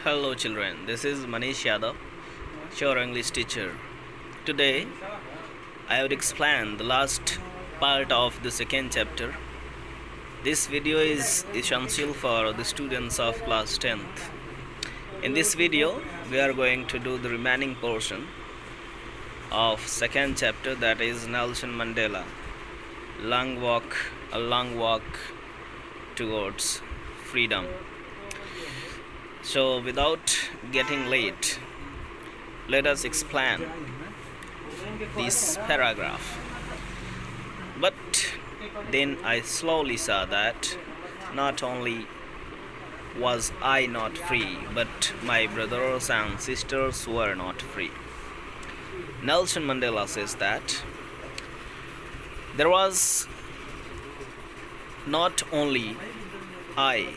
Hello children, this is Manish Yadav, your English teacher. Today I would explain the last part of the second chapter. This video is essential for the students of class 10th. In this video we are going to do the remaining portion of second chapter, that is Nelson Mandela, a long walk towards freedom. So without getting late, let us explain this paragraph. But then I slowly saw that not only was I not free, but my brothers and sisters were not free. Nelson Mandela says that there was not only I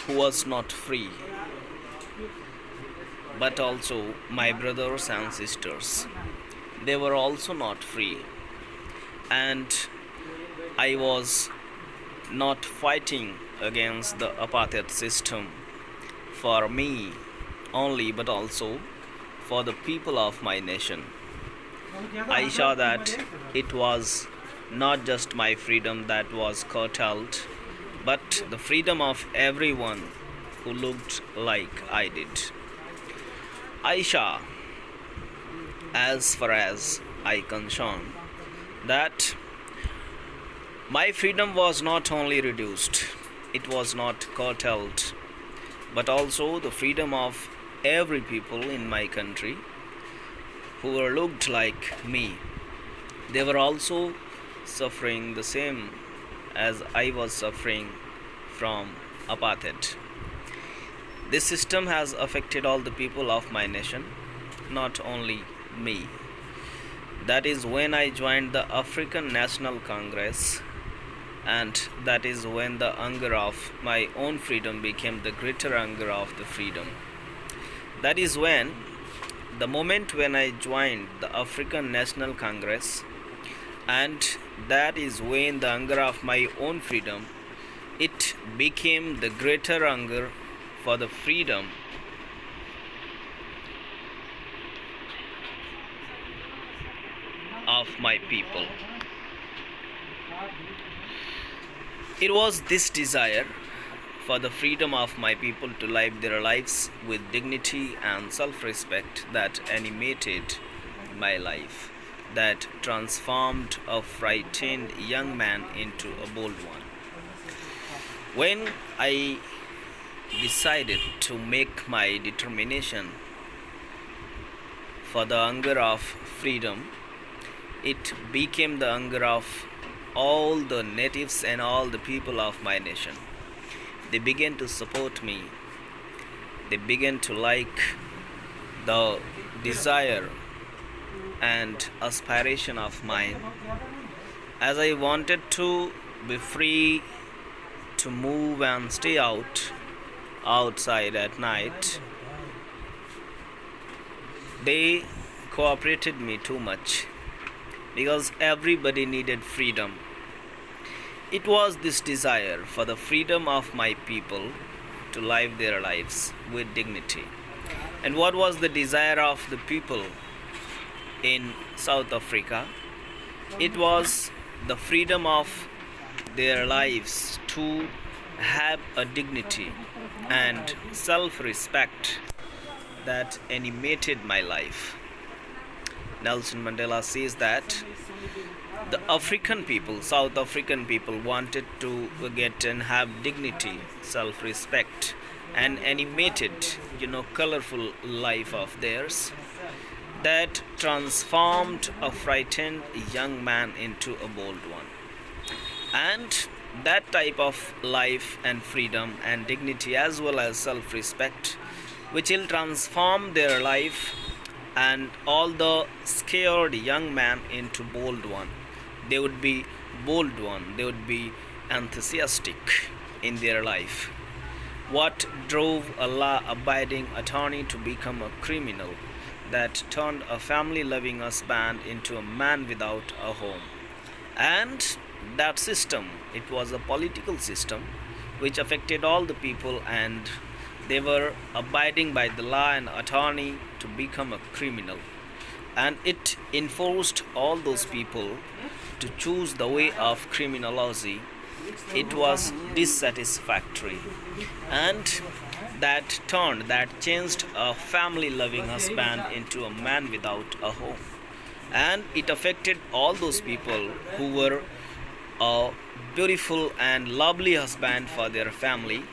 who was not free, but also my brothers and sisters. They were also not free, and I was not fighting against the apartheid system for me only, but also for the people of my nation. I saw that it was not just my freedom that was curtailed, but the freedom of everyone who looked like I did. I saw, as far as I concerned, that my freedom was not only reduced, it was not curtailed, but also the freedom of every people in my country who were looked like me. They were also suffering the same as I was suffering from apartheid. This system has affected all the people of my nation, not only me. That is when I joined the African National Congress, and that is when the hunger of my own freedom became the greater hunger of the freedom. That is when, the moment when I joined the African National Congress, and that is when the hunger of my own freedom, it became the greater hunger for the freedom of my people. It was this desire for the freedom of my people to live their lives with dignity and self-respect that animated my life, that transformed a frightened young man into a bold one. When I decided to make my determination for the hunger of freedom, it became the hunger of all the natives and all the people of my nation. They began to support me. They began to like the desire and aspiration of mine, as I wanted to be free to move and stay outside at night. They cooperated me too much because everybody needed freedom. It was this desire for the freedom of my people to live their lives with dignity. And what was the desire of the people in South Africa? It was the freedom of their lives to have a dignity and self-respect that animated my life. Nelson Mandela says that the African people, South African people, wanted to get and have dignity, self-respect, and animated, colorful life of theirs that transformed a frightened young man into a bold one. And that type of life and freedom and dignity, as well as self-respect, which will transform their life and all the scared young man into bold one. They would be bold one. They would be enthusiastic in their life. What drove a law-abiding attorney to become a criminal that turned a family-loving husband into a man without a home? And that system, it was a political system which affected all the people, and They were abiding by the law and attorney to become a criminal. And it enforced all those people to choose the way of criminology. It was dissatisfactory. And that changed a family loving husband into a man without a home. And it affected all those people who were a beautiful and lovely husband for their family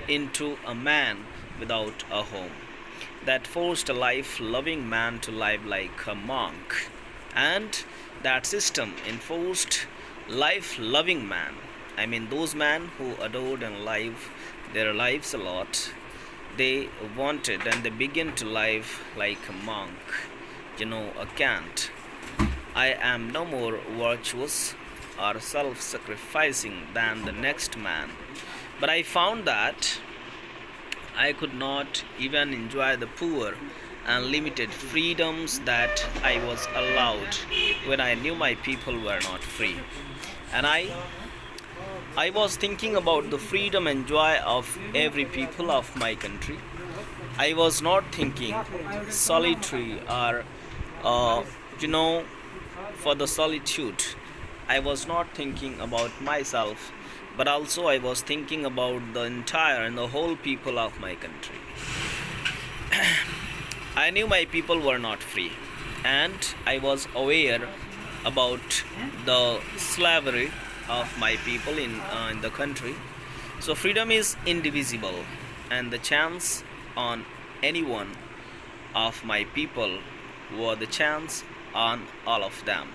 into a man without a home. That forced a life loving man to live like a monk. And that system enforced life loving man. I mean, those men who adored and lived their lives a lot, they wanted and they began to live like a monk. A cant. I am no more virtuous or self sacrificing than the next man. But I found that I could not even enjoy the poor and limited freedoms that I was allowed when I knew my people were not free. And I was thinking about the freedom and joy of every people of my country. I was not thinking solitary or, uh, you know, for the solitude. I was not thinking about myself, but also I was thinking about the entire and the whole people of my country. I knew my people were not free, and I was aware about the slavery of my people in the country. So, freedom is indivisible, and the chance on any one of my people were the chance on all of them.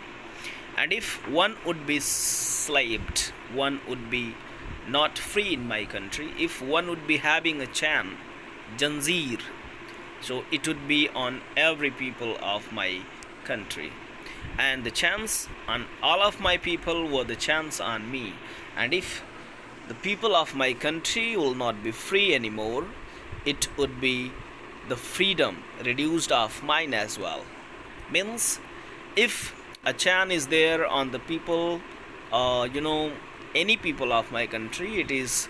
And if one would be slaved, one would be not free in my country. If one would be having a chain, Janzir, so it would be on every people of my country. And the chance on all of my people were the chance on me. And if the people of my country will not be free anymore, it would be the freedom reduced of mine as well. Means if a chain is there on the people, any people of my country, it is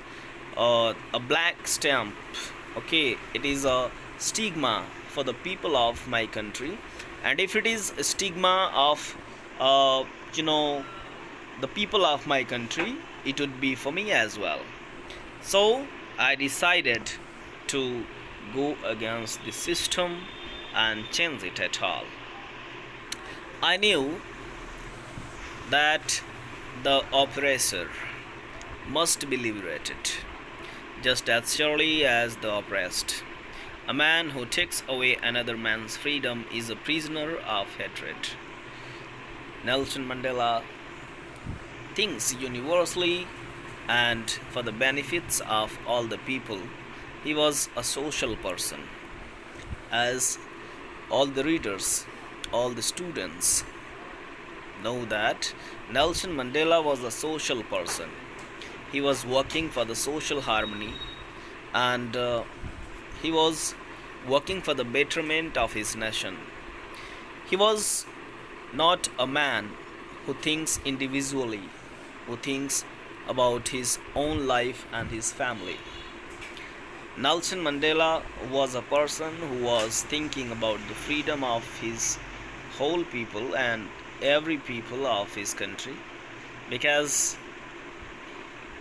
a black stamp. Okay, it is a stigma for the people of my country. And if it is a stigma of uh, you know the people of my country, it would be for me as well. So I decided to go against the system and change it at all. I knew that the oppressor must be liberated just as surely as the oppressed. A man who takes away another man's freedom is a prisoner of hatred. Nelson Mandela thinks universally and for the benefits of all the people. He was a social person. As all the readers, all the students know that Nelson Mandela was a social person. He was working for the social harmony, and he was working for the betterment of his nation. He was not a man who thinks individually, who thinks about his own life and his family. Nelson Mandela was a person who was thinking about the freedom of his whole people and every people of his country, because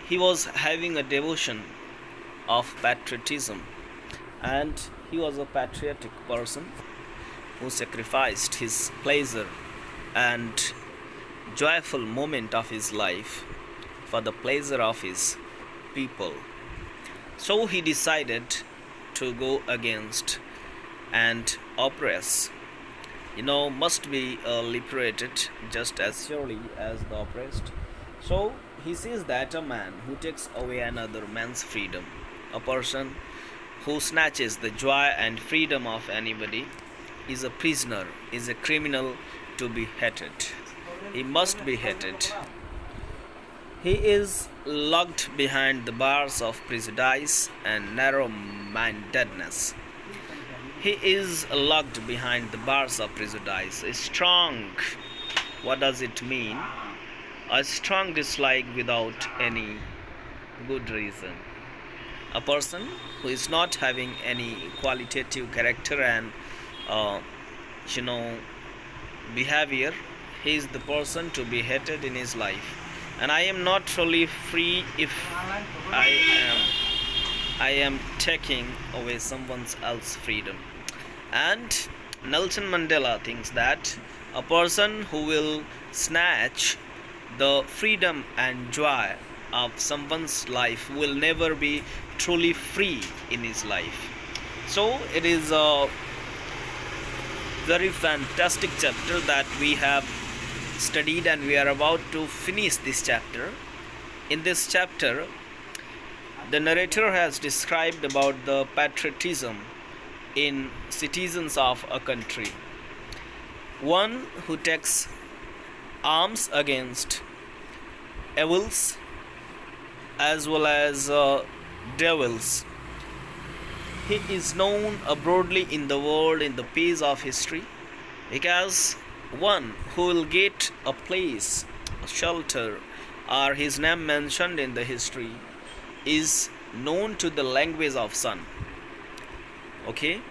he was having a devotion of patriotism, and he was a patriotic person who sacrificed his pleasure and joyful moment of his life for the pleasure of his people. So he decided to go against and oppress, must be liberated just as surely as the oppressed. So he says that a man who takes away another man's freedom, a person who snatches the joy and freedom of anybody, is a prisoner, is a criminal to be hated. He must be hated. He is locked behind the bars of prejudice and narrow mindedness. He is locked behind the bars of prejudice. Strong. What does it mean? A strong dislike without any good reason. A person who is not having any qualitative character and uh, you know behavior, he is the person to be hated in his life. And I am not truly free if I am I am taking away someone else's freedom. And Nelson Mandela thinks that a person who will snatch the freedom and joy of someone's life will never be truly free in his life. So it is a very fantastic chapter that we have studied, and we are about to finish this chapter. In this chapter, the narrator has described about the patriotism in citizens of a country. One who takes arms against evils as well as devils. He is known broadly in the world in the page of history because one who will get a place, a shelter, or his name mentioned in the history is known to the language of sun. Okay,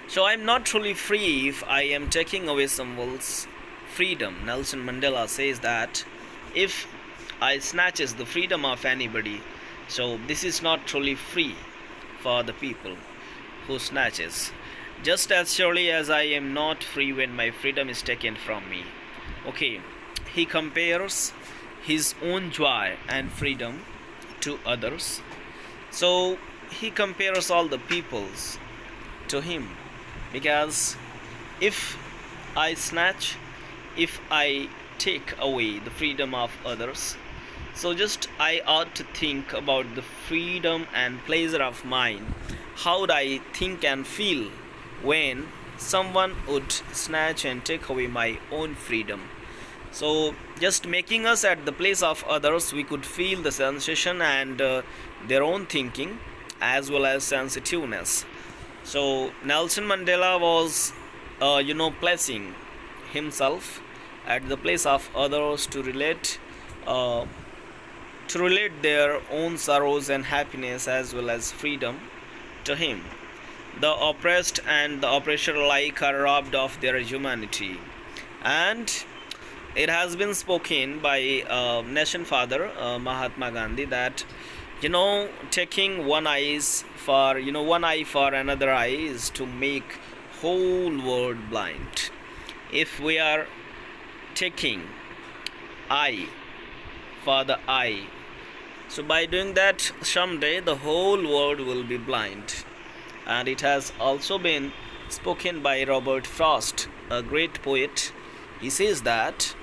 so I'm not truly free if I am taking away someone's freedom. Nelson Mandela says that if I snatches the freedom of anybody, so this is not truly free for the people who snatches. Just as surely as I am not free when my freedom is taken from me. Okay, he compares his own joy and freedom to others. So he compares all the peoples to him, because if I snatch, if I take away the freedom of others, so just I ought to think about the freedom and pleasure of mine. How would I think and feel when someone would snatch and take away my own freedom? So just making us at the place of others, we could feel the sensation and their own thinking as well as sensitiveness. So Nelson Mandela was placing himself at the place of others uh, to relate their own sorrows and happiness as well as freedom to him. The oppressed and the oppressor alike are robbed of their humanity. And it has been spoken by nation father Mahatma Gandhi that taking one eye for another eye is to make whole world blind. If we are taking eye for the eye, so by doing that, someday the whole world will be blind. And it has also been spoken by Robert Frost, a great poet. He says that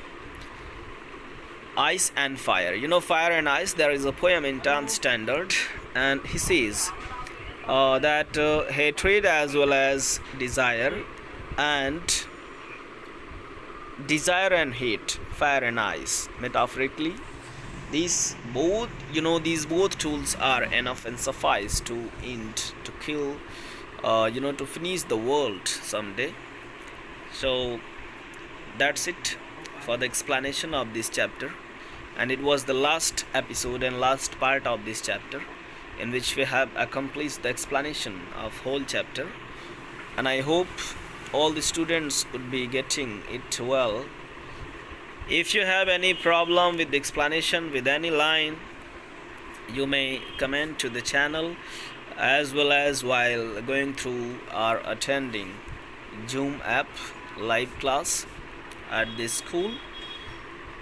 ice and fire, fire and ice, there is a poem in 10th standard, and he says that hatred as well as desire and hate, fire and ice, metaphorically, these both tools are enough and suffice to end, to kill, to finish the world someday. So that's it for the explanation of this chapter, and it was the last episode and last part of this chapter in which we have accomplished the explanation of whole chapter. And I hope all the students would be getting it well. If you have any problem with the explanation with any line, you may comment to the channel as well as while going through or attending Zoom app live class at this school.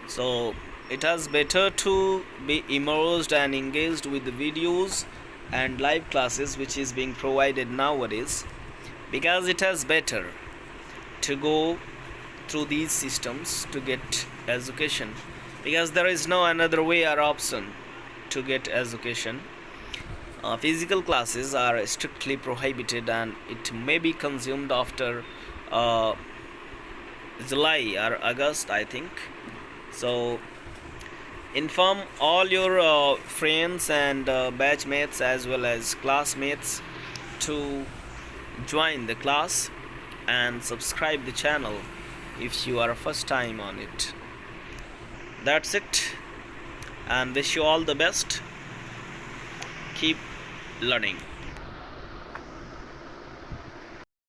So it is better to be immersed and engaged with the videos and live classes which is being provided nowadays, because it is better to go through these systems to get education, because there is no another way or option to get education. Physical classes are strictly prohibited, and it may be consumed after July or August, I think. So inform all your friends and batchmates as well as classmates to join the class and subscribe the channel if you are first time on it. That's it, and wish you all the best. keep learning.